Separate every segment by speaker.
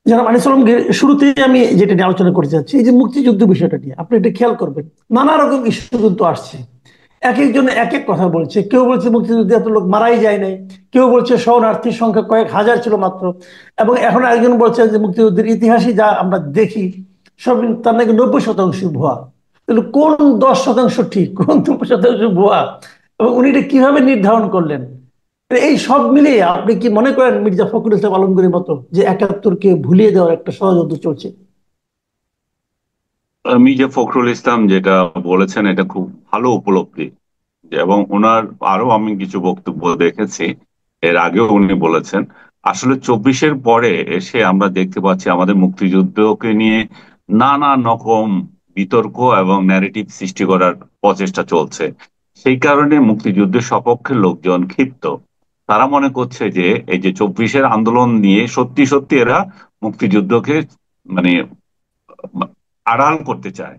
Speaker 1: যারা আনিসুল শুরুতেই আমি যেটা নিয়ে আলোচনা করতে চাচ্ছি, এই যে মুক্তিযুদ্ধ বিষয়টা নিয়ে আপনি এটা খেয়াল করবেন, নানা রকম ইস্যু কিন্তু আসছে। এক একজন এক এক কথা বলছে। কেউ বলছে মুক্তিযুদ্ধে এত লোক মারাই যায় নাই, কেউ বলছে শরণার্থীর সংখ্যা কয়েক হাজার ছিল মাত্র, এবং এখন আরেকজন বলছে যে মুক্তিযুদ্ধের ইতিহাসই যা আমরা দেখি সব তার নাকি 90% ভুয়া। তাহলে কোন 10% ঠিক, কোন 90% ভুয়া, এবং উনি এটা কিভাবে নির্ধারণ করলেন? এই সব মিলিয়ে আপনি কি মনে করেন মির্জা ফখরুল ইসলাম আলমগীরের মতো যে 71-কে ভুলিয়ে দেওয়ার একটা ষড়যন্ত্র চলছে?
Speaker 2: মির্জা ফখরুল ইসলাম যেটা বলেছেন এটা খুব ভালো উপলব্ধি। এবং ওনার আরো আমি কিছু বক্তব্য দেখেছি, এর আগেও উনি বলেছেন। আসলে 24-এর পরে এসে আমরা দেখতে পাচ্ছি আমাদের মুক্তিযুদ্ধকে নিয়ে নানা রকম বিতর্ক এবং ন্যারেটিভ সৃষ্টি করার প্রচেষ্টা চলছে। সেই কারণে মুক্তিযুদ্ধের সপক্ষের লোকজন ক্ষিপ্ত। তারা মনে করছে যে এই যে 24-এর আন্দোলন নিয়ে সত্যি সত্যি এরা মুক্তিযুদ্ধকে মানে আড়াল করতে চায়।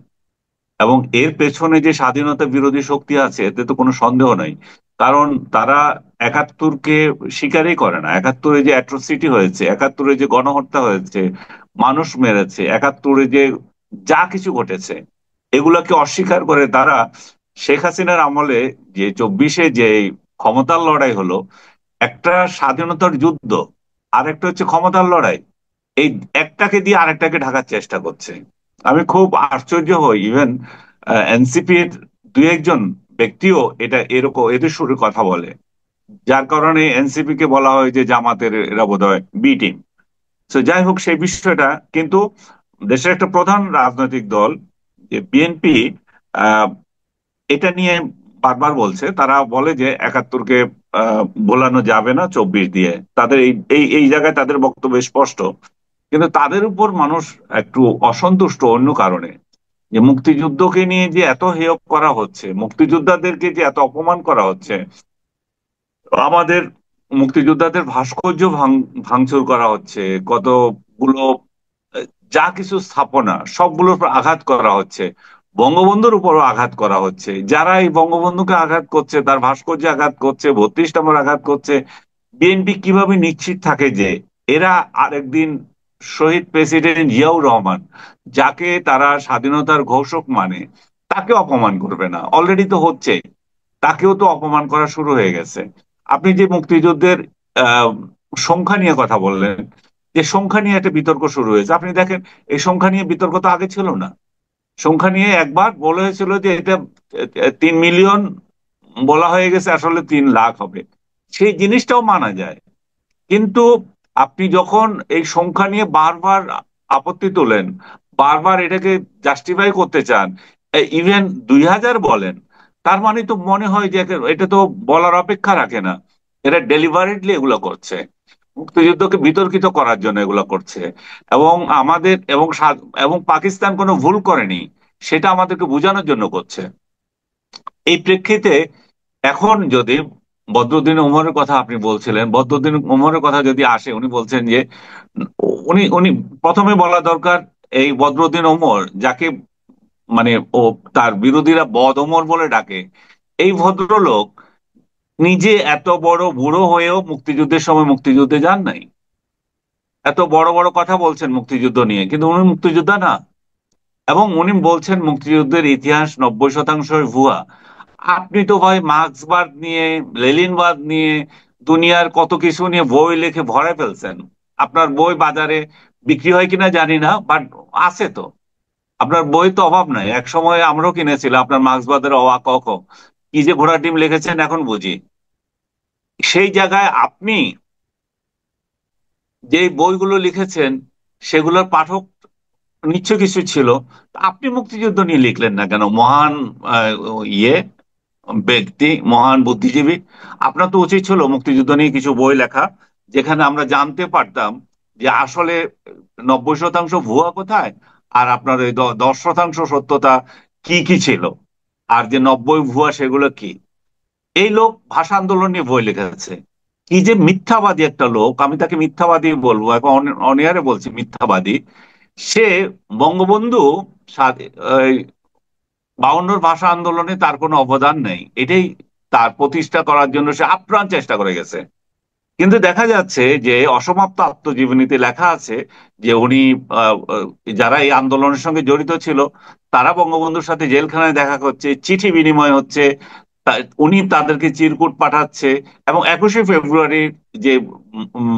Speaker 2: এবং এর পেছনে যে স্বাধীনতা বিরোধী শক্তি আছে এতে তো কোনো সন্দেহ নাই। কারণ তারা 71-কে স্বীকারই করে না। 71-এ যে অ্যাট্রোসিটি হয়েছে, 71-এ যে গণহত্যা হয়েছে, মানুষ মেরেছে, 71-এ যে যা কিছু ঘটেছে, এগুলোকে অস্বীকার করে তারা শেখ হাসিনার আমলে যে 24-এ যে ক্ষমতার লড়াই হলো, একটা স্বাধীনতার যুদ্ধ আর একটা হচ্ছে ক্ষমতার লড়াই, এই একটাকে দিয়ে আরেকটাকে ঢাকার চেষ্টা করছে। আমি খুব আশ্চর্য হই, ইভেন এনসিপির দুই একজন ব্যক্তিও এটা এরকম এদের সুরে কথা বলে, যার কারণে এনসিপি কে বলা হয় যে জামাতের এরা বোধহয় বি টিম। তো যাই হোক সেই বিষয়টা, কিন্তু দেশের একটা প্রধান রাজনৈতিক দল যে বিএনপি এটা নিয়ে বারবার বলছে। তারা বলে যে 71-কে বোলানো যাবে না 24 দিয়ে, তাদের এই এই এই জায়গায় তাদের বক্তব্য স্পষ্ট। কিন্তু তাদের উপর মানুষ একটু অসন্তুষ্ট অন্য কারণে, যে মুক্তিযুদ্ধকে নিয়ে যে এত হেয় করা হচ্ছে, মুক্তিযোদ্ধাদেরকে যে এত অপমান করা হচ্ছে, আমাদের মুক্তিযোদ্ধাদের ভাস্কর্য ভাঙচুর করা হচ্ছে, কতগুলো আহ, যা কিছু স্থাপনা সবগুলোর উপর আঘাত করা হচ্ছে, বঙ্গবন্ধুর উপরও আঘাত করা হচ্ছে। যারা এই বঙ্গবন্ধুকে আঘাত করছে, তার ভাস্কর্যে আঘাত করছে, 32 নম্বর আঘাত করছে, বিএনপি কিভাবে নিশ্চিত থাকে যে এরা আরেকদিন শহীদ প্রেসিডেন্ট জিয়াউর রহমান, যাকে তারা স্বাধীনতার ঘোষক মানে, তাকে অপমান করবে না? অলরেডি তো হচ্ছে, তাকেও তো অপমান করা শুরু হয়ে গেছে। আপনি যে মুক্তিযুদ্ধের আহ সংখ্যা নিয়ে কথা বললেন, যে সংখ্যা নিয়ে একটা বিতর্ক শুরু হয়েছে, আপনি দেখেন এই সংখ্যা নিয়ে বিতর্ক তো আগে ছিল না। সংখ্যা নিয়ে একবার বলা হয়েছিল যে এটা 3 মিলিয়ন, বলা হয়ে গেছে আসলে 3 লাখ হবে। সেই জিনিসটাও মানা যায়। কিন্তু আপনি যখন এই সংখ্যা নিয়ে বারবার আপত্তি তোলেন, বারবার এটাকে জাস্টিফাই করতে চান, ইভেন 2000 বলেন, তার মানে তো মনে হয় যে এটা তো বলার অপেক্ষা রাখে না। এরা ডেলিভারেটলি এগুলো করছে, মুক্তিযুদ্ধকে বিতর্কিত করার জন্য এগুলো করছে। এবং আমাদের এবং পাকিস্তান কোনো ভুল করেনি, সেটা আমাদেরকে বোঝানোর জন্য করছে। এই প্রেক্ষিতে এখন যদি বদরুদ্দিন উমরের কথা আপনি বলছিলেন, বদরুদ্দিন উমরের কথা যদি আসে, উনি বলছেন যে উনি উনি প্রথমে বলা দরকার, এই বদরুদ্দিন উমর যাকে মানে ও তার বিরোধীরা বদ ওমর বলে ডাকে, এই ভদ্রলোক নিজে এত বড় বুড়ো হয়েও মুক্তিযুদ্ধের সময় মুক্তিযুদ্ধে যান নাই। এত বড় বড় কথা বলছেন মুক্তিযুদ্ধ নিয়ে, কিন্তু উনি মুক্তিযোদ্ধা না। এবং উনি বলছেন মুক্তিযুদ্ধের ইতিহাস 90% ভুয়া। আপনি তো ভাই মার্ক্সবাদ নিয়ে, লেনিনবাদ নিয়ে, দুনিয়ার কত কিছু নিয়ে বই লিখে ভরে ফেলছেন। আপনার বই বাজারে বিক্রি হয় কিনা জানি না, বাট আছে তো। আপনার বই তো অভাব নাই। এক সময় আমরাও কিনেছিলাম আপনার মার্ক্সবাদের অ আ ক খ, কি যে ঘোড়া ডিম লিখেছেন এখন বুঝি। সেই জায়গায় আপনি যে বইগুলো লিখেছেন সেগুলোর পাঠক নিশ্চয় কিছু ছিল। তা আপনি মুক্তিযুদ্ধ নিয়ে লিখলেন না কেন? মহান আহ, ইয়ে ব্যক্তি, মহান বুদ্ধিজীবী, আপনার তো উচিত ছিল মুক্তিযুদ্ধ নিয়ে কিছু বই লেখা, যেখানে আমরা জানতে পারতাম যে আসলে 90% ভুয়া কোথায়, আর আপনার ওই 10% সত্যতা কি কি ছিল, আর যে 90 ভুয়া সেগুলো কি। এই লোক ভাষা আন্দোলন নিয়ে বই লিখেছে। কি যে মিথ্যাবাদী একটা লোক, আমি তাকে মিথ্যাবাদী বলবো, এখন অনিয়ারে বলছি মিথ্যাবাদী। সে বঙ্গবন্ধু 52 ভাষা আন্দোলনে তার কোনো অবদান নেই, এটাই তার প্রতিষ্ঠা করার জন্য সে আপ্রাণ চেষ্টা করে গেছে। কিন্তু দেখা যাচ্ছে যে অসমাপ্ত আত্মজীবনীতে লেখা আছে যে উনি যারা এই আন্দোলনের সঙ্গে জড়িত ছিল তারা বঙ্গবন্ধুর সাথে জেলখানায় দেখা করছে, চিঠি বিনিময় হচ্ছে, উনি তাদেরকে চিরকুট পাঠাচ্ছে। এবং 21শে ফেব্রুয়ারির যে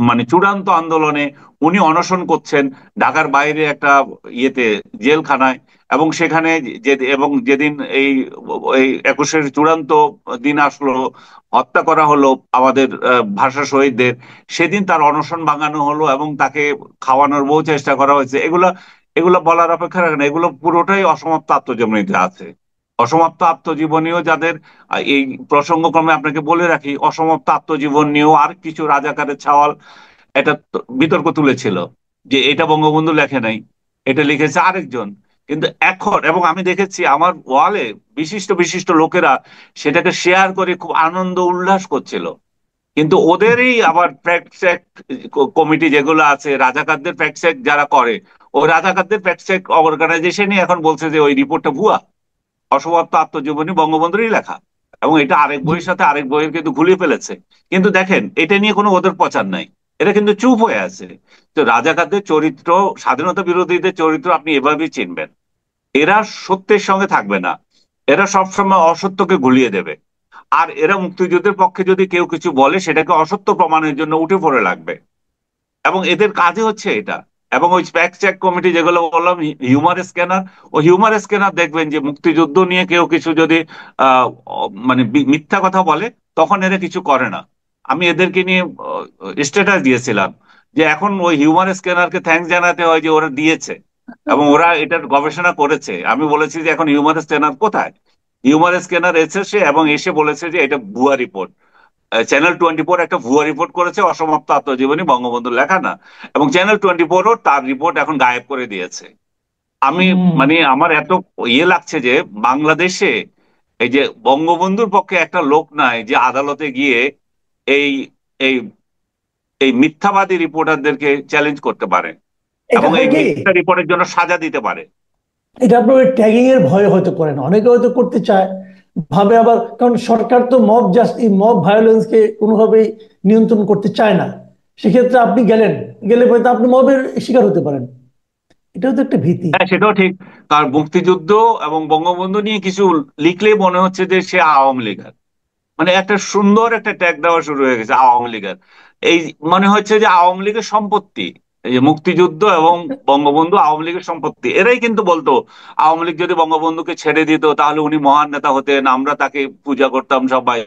Speaker 2: মানে চূড়ান্ত আন্দোলনে উনি অনশন করছেন ঢাকার বাইরে একটা ইয়েতে, জেলখানায়। এবং সেখানে এবং যেদিন এই এই 21-এর চূড়ান্ত দিন আসলো, হত্যা করা হলো আমাদের ভাষা শহীদদের, সেদিন তার অনশন ভাঙানো হলো এবং তাকে খাওয়ানোর বহু চেষ্টা করা হয়েছে। এগুলা এগুলো বলার অপেক্ষা রাখে না, এগুলো পুরোটাই অসমাপ্ত আত্মজীবনীতে আছে। অসমাপ্ত আত্মজীবনীও যাদের এই প্রসঙ্গক্রমে আপনাকে বলে রাখি, অসমাপ্ত আত্মজীবন নিয়েও আর কিছু রাজাকারের ছাওয়াল একটা বিতর্ক তুলেছিল যে এটা বঙ্গবন্ধু লেখে নাই, এটা লিখেছে আরেকজন। কিন্তু এখন, এবং আমি দেখেছি আমার ওয়ালে বিশিষ্ট বিশিষ্ট লোকেরা সেটাকে শেয়ার করে খুব আনন্দ উল্লাস করছিল। কিন্তু ওদেরই আবার ফ্যাক্ট চেক কমিটি যেগুলো আছে, রাজাকারদের ফ্যাক্ট চেক যারা করে, ওই রাজাকারদের ফ্যাক্ট চেক অর্গানাইজেশনই এখন বলছে যে ওই রিপোর্টটা ভুয়া, অসমাপ্ত আত্মজীবনী বঙ্গবন্ধুরই লেখা। এবং এটা আরেক
Speaker 1: জি।
Speaker 2: বইয়ের সাথে আরেক বইয়ের কিন্তু ঘুলিয়ে ফেলেছে। কিন্তু দেখেন, এটা নিয়ে কোনো ওদের প্রচার নাই, এটা কিন্তু চুপ হয়ে আছে। তো রাজাকারদের চরিত্র, স্বাধীনতা বিরোধীদের চরিত্র আপনি এভাবেই চিনবেন। এরা সত্যের সঙ্গে থাকবে না, এরা সবসময় অসত্যকে ঘুলিয়ে দেবে। আর এরা মুক্তিযুদ্ধের পক্ষে যদি কেউ কিছু বলে সেটাকে অসত্য প্রমাণের জন্য উঠে পড়ে লাগবে। এবং এদের কাজই হচ্ছে এটা। এবং ওই ফ্যাক্ট চেক কমিটি যেগুলো বললাম, হিউমার স্ক্যানার, ও হিউমার স্ক্যানার দেখবেন যে মুক্তিযুদ্ধ নিয়ে কেউ কিছু যদি মানে মিথ্যা কথা বলে, তখন এরা কিছু করে না। আমি এদেরকে নিয়ে স্ট্যাটাস দিয়েছিলাম যে এখন ওই হিউমার স্ক্যানারকে থ্যাঙ্কস জানাতে হয় যে ওরা দিয়েছে এবং ওরা এটার গবেষণা করেছে। আমি বলেছি যে এখন হিউমার স্ক্যানার কোথায়? হিউমার স্ক্যানার এসেছে এবং এসে বলেছে যে এটা ভুয়া রিপোর্ট। চ্যানেল 24 একটা ভুয়া রিপোর্ট করেছে, অসমাপ্ত আত্মজীবনী বঙ্গবন্ধুর লেখা না। এবং চ্যানেল 24ও তার রিপোর্ট এখন গায়েব করে দিয়েছে। আমি
Speaker 1: হুম।
Speaker 2: মানে আমার এত ইয়ে লাগছে যে বাংলাদেশে এই যে বঙ্গবন্ধুর পক্ষে একটা লোক নাই যে আদালতে গিয়ে এই এই এই মিথ্যাবাদী রিপোর্টারদেরকে চ্যালেঞ্জ করতে পারে
Speaker 1: এটা
Speaker 2: এবং
Speaker 1: হয়
Speaker 2: এই
Speaker 1: কি,
Speaker 2: মিথ্যা রিপোর্টের জন্য সাজা দিতে পারে।
Speaker 1: এটা আপনার ওই ট্যাগিং এর ভয়ে হয়তো করে না, অনেকে হয়তো করতে চায়, ভাবে আবার, কারণ সরকার তো মব জাস্ট এই মব ভায়োলেন্স কে কোনোভাবেই নিয়ন্ত্রণ করতে চায় না। সেক্ষেত্রে আপনি গেলে হয়তো আপনি মবের শিকার হতে পারেন। এটাও তো একটা ভীতি।
Speaker 2: হ্যাঁ, সেটাও ঠিক। তার মুক্তিযুদ্ধ এবং বঙ্গবন্ধু নিয়ে কিছু লিখলেই মনে হচ্ছে যে সে আওয়ামী লীগের, মানে একটা সুন্দর একটা ট্যাগ দেওয়া শুরু হয়ে গেছে আওয়ামী লীগের। এই মনে হচ্ছে যে আওয়ামী লীগের সম্পত্তি, এই যে মুক্তিযুদ্ধ এবং বঙ্গবন্ধু আওয়ামী লীগের সম্পত্তি। এরাই কিন্তু বলতো আওয়ামী লীগ যদি বঙ্গবন্ধুকে ছেড়ে দিত তাহলে উনি মহান নেতা হতেন, আমরা তাকে পূজা করতাম সবাই।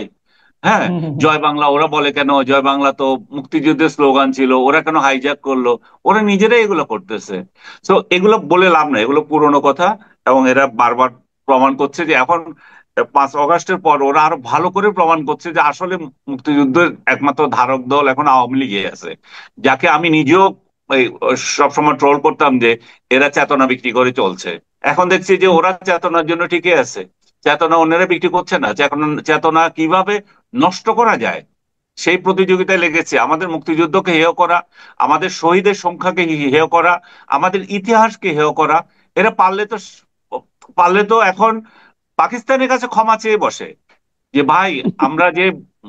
Speaker 2: হ্যাঁ,
Speaker 1: হুম, হুম, হুম।
Speaker 2: জয় বাংলা ওরা বলে কেন? জয় বাংলা তো মুক্তিযুদ্ধের স্লোগান ছিল, ওরা কেন হাইজ্যাক করলো? ওরা নিজেরাই এগুলো করতেছে। তো এগুলো বলে লাভ নাই, এগুলো পুরনো কথা। এবং এরা বারবার প্রমাণ করছে যে এখন 5 আগস্টের পর ওরা আরো ভালো করে প্রমাণ করছে যে আসলে মুক্তিযুদ্ধের একমাত্র ধারক দল এখন আওয়ামী লীগই আছে। যাকে আমি নিজেও এই সবসময় ট্রোল করতাম যে এরা চেতনা বিক্রি করে চলছে। এখন দেখছি যে ওরা চেতনার জন্য ঠিকই আছে। চেতনা অন্যরা বিক্রি করছে না, চেতনা চেতনা কিভাবে নষ্ট করা যায় সেই প্রতিযোগিতায় লেগেছে। আমাদের মুক্তিযুদ্ধকে হেয় করা, আমাদের শহীদের সংখ্যাকে হেয় করা, আমাদের ইতিহাসকে হেয় করা। এরা পারলে তো এখন পাকিস্তানের কাছে ক্ষমা চেয়ে বসে যে ভাই, আমরা যে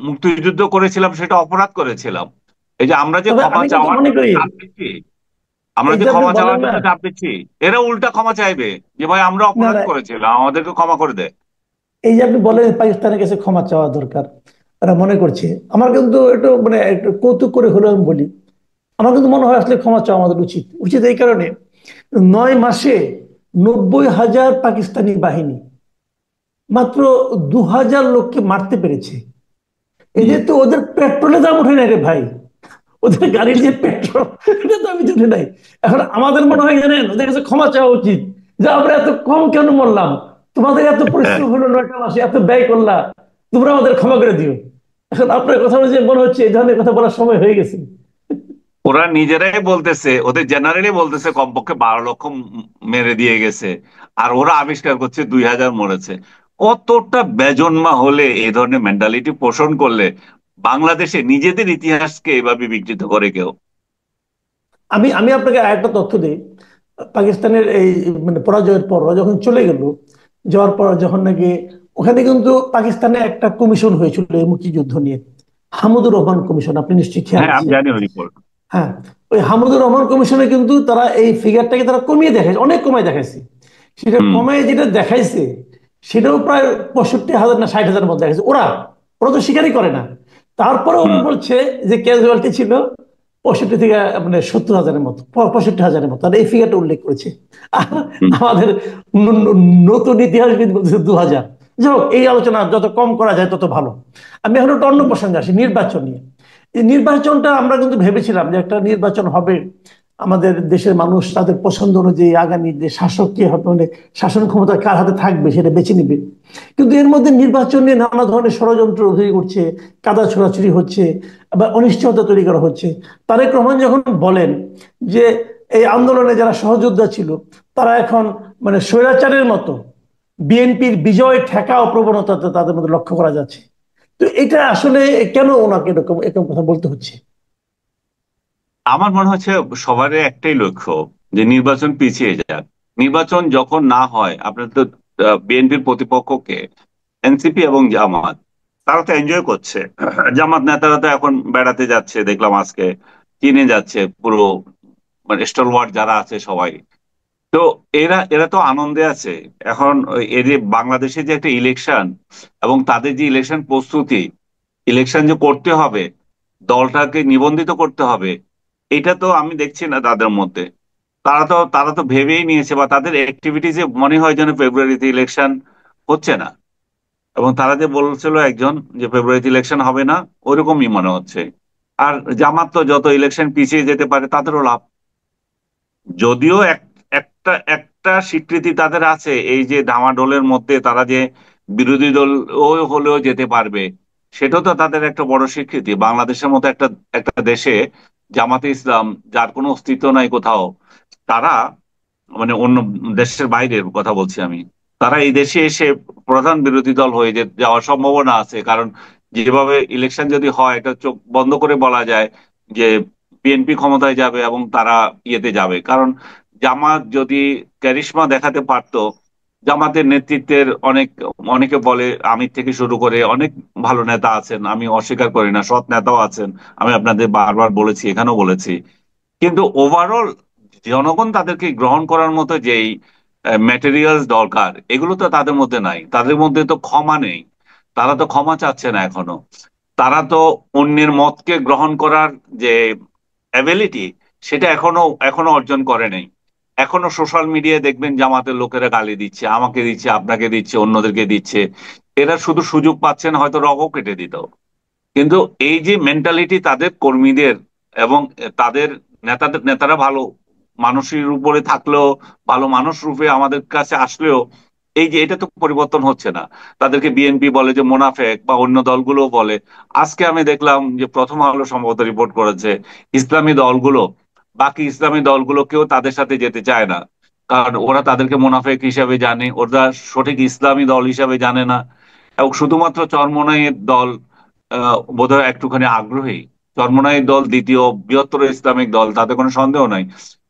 Speaker 2: মুক্তিযুদ্ধ করেছিলাম সেটা অপরাধ করেছিলাম। এই যে আমরা যে
Speaker 1: তবে
Speaker 2: ক্ষমা
Speaker 1: আমি কিন্তু
Speaker 2: চাওয়ার
Speaker 1: মনে
Speaker 2: জন্য
Speaker 1: করি,
Speaker 2: চাপ দিচ্ছি, আমরা
Speaker 1: এই
Speaker 2: যে
Speaker 1: যে আপনি
Speaker 2: ক্ষমা
Speaker 1: বলেন
Speaker 2: চাওয়ার
Speaker 1: না,
Speaker 2: জন্য চাপ দিচ্ছি, এরা উল্টা ক্ষমা চাইবে যে ভাই আমরা
Speaker 1: না
Speaker 2: অপরাধ
Speaker 1: না,
Speaker 2: করেছিলাম, আমাদেরকে ক্ষমা করে দে।
Speaker 1: এই যে আপনি বলেন পাকিস্তানের কাছে ক্ষমা চাওয়া দরকার, এরা মনে করছে, আমার কিন্তু একটু মানে একটু কৌতুক করে হলেও আমি বলি, আমার কিন্তু মনে হয় আসলে ক্ষমা চাওয়া আমাদের উচিত। উচিত এই কারণে, 9 মাসে 90,000 পাকিস্তানি বাহিনী মাত্র 2,000 লোককে মারতে পেরেছে।
Speaker 2: হুম।
Speaker 1: এদের তো ওদের পেট্রোলের দাম ওঠে নাই রে ভাই, ওদের গাড়ির যে পেট্রোল, এটা তো আমি উঠে নাই। এখন আমাদের মনে হয় জানেন, ওদের কাছে ক্ষমা চাওয়া উচিত যে আমরা এত কম কেন মরলাম, তোমাদের এত পরিশ্রম হলো 9টা মাসে, এত ব্যয় করলা, তোমরা আমাদের ক্ষমা করে দিও। এখন আপনার কথা অনুযায়ী মনে হচ্ছে এই ধরনের কথা বলার সময় হয়ে গেছে।
Speaker 2: ওরা নিজেরাই বলতেছে, ওদের জেনারেলি বলতেছে কমপক্ষে 12 লক্ষ মেরে দিয়ে গেছে, আর ওরা আবিষ্কার করছে 2,000 মরেছে। কতটা বেজন্মা হলে এই ধরনের মেন্টালিটি পোষণ করলে বাংলাদেশে নিজেদের ইতিহাসকে এভাবে বিকৃত করে কেউ?
Speaker 1: আমি আমি আপনাকে আরেকটা তথ্য দিই। পাকিস্তানের এই মানে পরাজয়ের পর ওরা যখন চলে গেল, যাওয়ার পর যখন নাকি ওখানে কিন্তু পাকিস্তানে একটা কমিশন হয়েছিল এই মুক্তিযুদ্ধ নিয়ে, হামিদুর রহমান কমিশন, আপনি নিশ্চয়ই খেয়াল
Speaker 2: হ্যাঁ,
Speaker 1: আছে।
Speaker 2: আমি জানি ওই রিপোর্ট।
Speaker 1: হ্যাঁ, ওই হামিদুর রহমান কমিশনে কিন্তু তারা এই ফিগারটাকে তারা কমিয়ে দেখাইছে, অনেক কমায় দেখাইছে। সেটা
Speaker 2: হুম।
Speaker 1: কমায় যেটা দেখাইছে সেটাও প্রায় 65,000 না 60,000 মধ্যে দেখাইছে। ওরা ওরা তো স্বীকারই করে না। তারপরে ওরা
Speaker 2: হুম।
Speaker 1: বলছে যে ক্যাজুয়ালিটি ছিল 65 থেকে মানে 70,000-এর মতো, 65,000-এর মতো, আর এই ফিগারটা উল্লেখ করেছে। আর
Speaker 2: হুম।
Speaker 1: আমাদের নতুন ইতিহাসবিদ বলছে 2,000। যাই হোক, এই আলোচনা যত কম করা যায় তত ভালো। আমি এখন একটা অন্য
Speaker 2: হুম।
Speaker 1: প্রসঙ্গে আসি, নির্বাচন নিয়ে। এই নির্বাচনটা আমরা কিন্তু ভেবেছিলাম যে একটা নির্বাচন হবে, আমাদের দেশের মানুষ তাদের পছন্দ অনুযায়ী আগামী যে শাসক কে হবে, মানে শাসন ক্ষমতা কার হাতে থাকবে সেটা বেছে নিবে। কিন্তু এর মধ্যে নির্বাচন নিয়ে নানা ধরনের ষড়যন্ত্র হয়ে উঠছে, কাদা ছোড়াছুড়ি হচ্ছে, আবার অনিশ্চয়তা তৈরি করা হচ্ছে। তারেক রহমান যখন বলেন যে এই আন্দোলনে যারা সহযোদ্ধা ছিল তারা এখন মানে স্বৈরাচারের মতো বিএনপির বিজয় ঠেকাও প্রবণতা তাদের মধ্যে লক্ষ্য করা যাচ্ছে। তো এটা আসলে কেন ওনাকে এরকম এরকম কথা বলতে হচ্ছে?
Speaker 2: আমার মনে হচ্ছে সবারই একটাই লক্ষ্য, যে নির্বাচন পিছিয়ে যাক। নির্বাচন যখন না হয়, আপনার তো বিএনপির প্রতিপক্ষকে এনসিপি এবং জামাত, তারা তো এনজয় করছে। জামাত নেতারা তো এখন বেড়াতে যাচ্ছে, দেখলাম আজকে চীনে যাচ্ছে পুরো, মানে স্টলওয়ার্ড যারা আছে সবাই। তো এরা এরা তো আনন্দে আছে। এখন এই যে বাংলাদেশে যে একটা ইলেকশন, এবং তাদের যে ইলেকশন প্রস্তুতি, ইলেকশন যে করতে হবে, দলটাকে নিবন্ধিত করতে হবে, এটা তো আমি দেখছি না তাদের মধ্যে। তারা তো ভেবেই নিয়েছে, বা তাদের অ্যাক্টিভিটিজে মনে হয় যেন ফেব্রুয়ারিতে ইলেকশন হচ্ছে না। এবং তারা যে বলছিল একজন যে ফেব্রুয়ারিতে ইলেকশন হবে না, ওইরকমই মনে হচ্ছে। আর জামাত তো যত ইলেকশন পিছিয়ে যেতে পারে তাদেরও লাভ। যদিও একটা একটা স্বীকৃতি তাদের আছে, এই যে ডামাডোলের মধ্যে তারা যে বিরোধী দল ও হলেও যেতে পারবে, সেটাও তো তাদের একটা বড় স্বীকৃতি। বাংলাদেশের মতো একটা একটা দেশে জামাতে ইসলাম, যার কোনো অস্তিত্ব নাই কোথাও, তারা, মানে অন্য দেশের বাইরের কথা বলছি আমি, তারা এই দেশে এসে প্রধান বিরোধী দল হয়ে যাওয়ার সম্ভাবনা আছে। কারণ যেভাবে ইলেকশন যদি হয়, এটা চোখ বন্ধ করে বলা যায় যে বিএনপি ক্ষমতায় যাবে এবং তারা ইয়েতে যাবে। কারণ জামাত যদি ক্যারিশমা দেখাতে পারতো, জামাতের নেতৃত্বের অনেকে বলে, আমির থেকে শুরু করে অনেক ভালো নেতা আছেন, আমি অস্বীকার করি না, সৎ নেতাও আছেন, আমি আপনাদের বারবার বলেছি, এখানেও বলেছি। কিন্তু ওভারঅল জনগণ তাদেরকে গ্রহণ করার মতো যেই ম্যাটেরিয়ালস দরকার, এগুলো তো তাদের মধ্যে নাই। তাদের মধ্যে তো ক্ষমা নেই, তারা তো ক্ষমা চাচ্ছে না এখনো। তারা তো অন্যের মতকে গ্রহণ করার যে অ্যাবিলিটি, সেটা এখনো এখনো অর্জন করে নাই। এখনো সোশ্যাল মিডিয়ায় দেখবেন জামাতের লোকেরা গালি দিচ্ছে, আমাকে দিচ্ছে, আপনাকে দিচ্ছে, অন্যদেরকে দিচ্ছে। এরা শুধু সুযোগ পাচ্ছেন, হয়তো রগও কেটে দিত। কিন্তু এই যে মেন্টালিটি তাদের কর্মীদের, এবং তাদের নেতারা ভালো মানুষের উপরে থাকলেও, ভালো মানুষ রূপে আমাদের কাছে আসলেও, এই যে এটা তো পরিবর্তন হচ্ছে না। তাদেরকে বিএনপি বলে যে মোনাফেক, বা অন্য দলগুলো বলে। আজকে আমি দেখলাম যে প্রথম আলো সম্ভবত রিপোর্ট করেছে, ইসলামী দলগুলো, বাকি ইসলামী দলগুলো কেউ তাদের সাথে যেতে চায় না। কারণ ওরা তাদেরকে মোনাফেক হিসাবে জানে, ওরা সঠিক ইসলামী দল হিসাবে জানে না। এবং শুধুমাত্র চরমোনাইয়ের দল বোধহয় একটুখানি আগ্রহী। চরমোনাইয়ের দল দ্বিতীয় বৃহত্তর ইসলামিক দল, তাতে কোনো সন্দেহ নাই।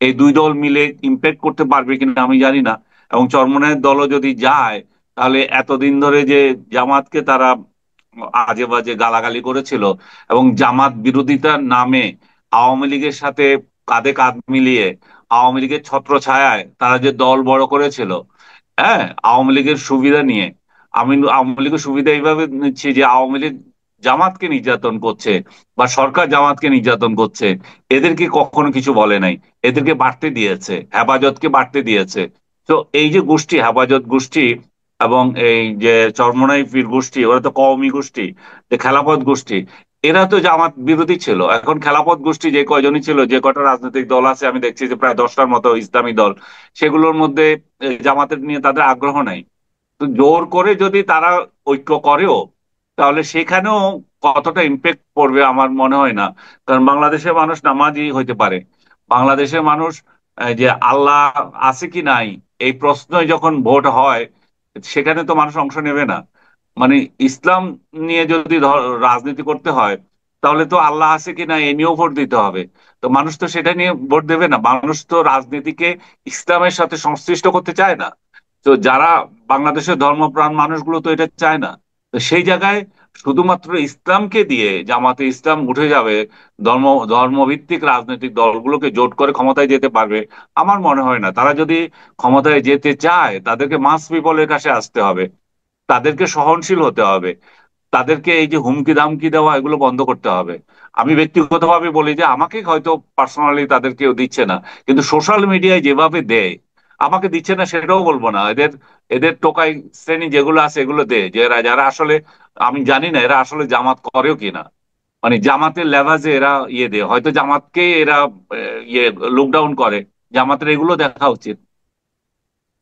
Speaker 2: এই দুই দল মিলে ইম্প্যাক্ট করতে পারবে কিনা আমি জানি না। এবং চরমোনাইয়ের দলও যদি যায়, তাহলে এতদিন ধরে যে জামাতকে তারা আজে বাজে গালাগালি করেছিল, এবং জামাত বিরোধিতার নামে আওয়ামী লীগের সাথে কাঁধে কাঁধ মিলিয়ে আওয়ামী লীগের ছত্রছায়ায় তারা যে দল বড় করেছিল, হ্যাঁ, আওয়ামী লীগের সুবিধা নিয়ে। আমি আওয়ামী লীগের সুবিধা এইভাবে নিচ্ছি যে আওয়ামী লীগ জামাতকে নির্যাতন করছে, বা সরকার জামাতকে নির্যাতন করছে, এদেরকে কখনো কিছু বলে নাই। এদেরকে বাড়তে দিয়েছে, হেফাজতকে বাড়তে দিয়েছে। তো এই যে গোষ্ঠী, হেফাজত গোষ্ঠী এবং এই যে চরমোনাই পীর গোষ্ঠী, ওরা তো কওমি গোষ্ঠী, যে খেলাফত গোষ্ঠী, এরা তো জামাত বিরোধী ছিল। এখন খেলাফত গোষ্ঠী যে কয়জনই ছিল, যে কটা রাজনৈতিক দল আছে, আমি দেখছি যে প্রায় 10টার মতো ইসলামী দল, সেগুলোর মধ্যে জামাতের নিয়ে তাদের আগ্রহ নাই। তো জোর করে যদি তারা ঐক্য করেও, তাহলে সেখানেও কতটা ইম্প্যাক্ট পড়বে আমার মনে হয় না। কারণ বাংলাদেশের মানুষ নামাজি হইতে পারে, বাংলাদেশের মানুষ যে আল্লাহ আছে কি নাই, এই প্রশ্নই যখন ভোট হয়, সেখানে তো মানুষ অংশ নেবে না। মানে ইসলাম নিয়ে যদি রাজনীতি করতে হয়, তাহলে তো আল্লাহ আছে কি না এ নিয়েও ভোট দিতে হবে। তো মানুষ তো সেটা নিয়ে ভোট দেবে না, মানুষ তো রাজনীতিকে ইসলামের সাথে সংশ্লিষ্ট করতে চায় না। তো যারা বাংলাদেশের ধর্মপ্রাণ মানুষগুলো তো এটা চায় না। তো সেই জায়গায় শুধুমাত্র ইসলামকে দিয়ে জামাতে ইসলাম উঠে যাবে, ধর্ম ধর্মভিত্তিক রাজনৈতিক দলগুলোকে জোট করে ক্ষমতায় যেতে পারবে, আমার মনে হয় না। তারা যদি ক্ষমতায় যেতে চায় তাদেরকে মাস পিপলের কাছে আসতে হবে, তাদেরকে সহনশীল হতে হবে, তাদেরকে এই যে হুমকি দামকি দেওয়া এগুলো বন্ধ করতে হবে। আমি ব্যক্তিগতভাবে বলি যে আমাকে হয়তো পার্সোনালি তাদের কেউ দিচ্ছে না, কিন্তু সোশ্যাল মিডিয়ায় যেভাবে দেয়, আমাকে দিচ্ছে না সেটাও বলবো না, এদের এদের টোকাই শ্রেণী যেগুলো আছে এগুলো দেয়, যে এরা যারা আসলে, আমি জানি না এরা আসলে জামাত করেও কিনা, মানে জামাতের লেভাজে এরা ইয়ে দেয়, হয়তো জামাতকে এরা ইয়ে লুকডাউন করে, জামাতের এগুলো দেখা উচিত।